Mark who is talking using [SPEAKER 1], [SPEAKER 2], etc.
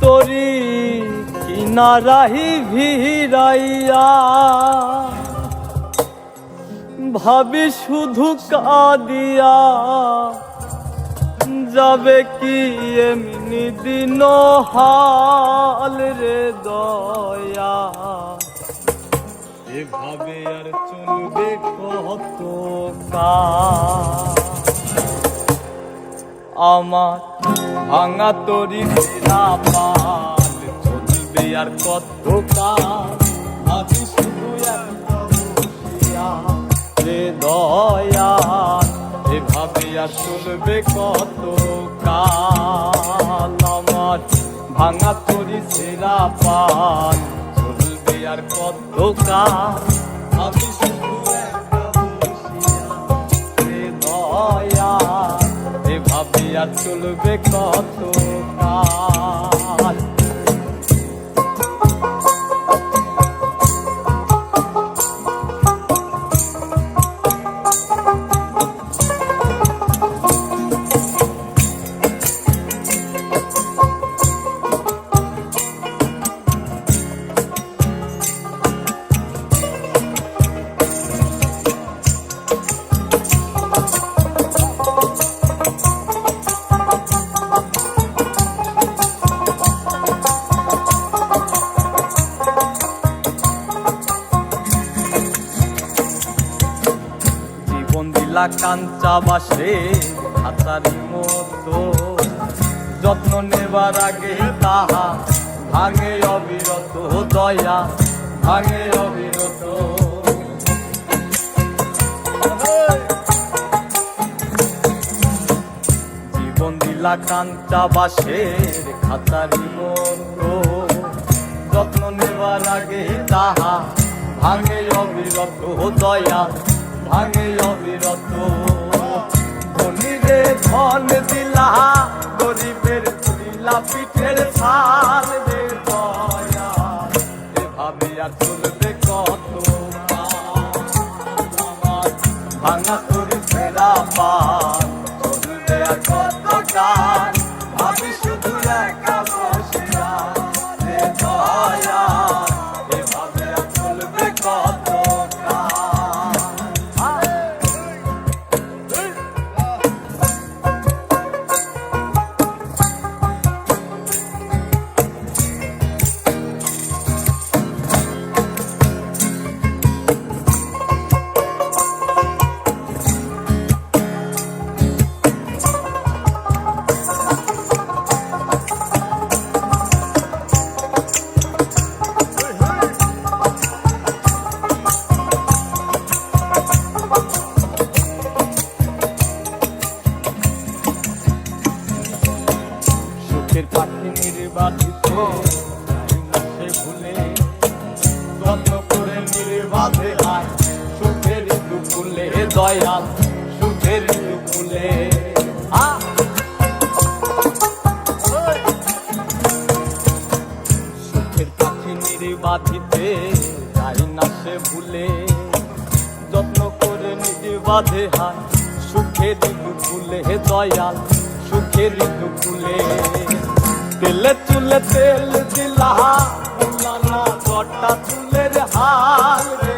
[SPEAKER 1] তোরি কিনারাহি ভিড়াইয়া ভাবি শুধু কাঁদিয়া যাবে কি এমনি দিন হাল রে দয়া এভাবে আর চলবে কত কাল আমার ভাঙা তরি ফেরা পাল চলবে আর কত কাল ভাবি শুধু একটা বসিয়া রে দয়া এভাবে আর চলবে কত কাল আমার ভাঙা তরি ফেরা পাল চলবে আর কত কাল ভাবি শুধু একটা বসিয়া রে দয়া এভাবে আর চলবে কত কাল কাঞ্চা বাসে হাতারি মতো যত্ন নেবার আগে তাহা ভাঙে অবিরত দয়া ভাঙে অবিরত জীবন দিলা কাঞ্চা বাসের হাতারি মতো যত্ন নেবার আগে তাহা ভাঙে অবিরত দয়া ভাঙে অবিরত ধনীরে ধন দিলা গরিবের দিলা পিঠের ছাল রে দয়া এভাবে আর চলবে কত ভাঙা তরি ফেরা পাল চলবে আর কত কাল ভাবি শুধু একা বসিয়া রে দয়া এভাবে আর চলবে কত পাখি নির্বাচিত সে ভুলে যত্ন করে নির্বাধে হয় সুখের দুকুলে দয়াল সুখের দুকুলে সুখের পাখি নির্বাচিতে যাই না সে ভুলে যত্ন করে নির্বাধে হয় সুখের দুকুলে দয়াল সুখের দুকুলে তেলে চুলে তেল দিলা না কটা চুলের হাল রে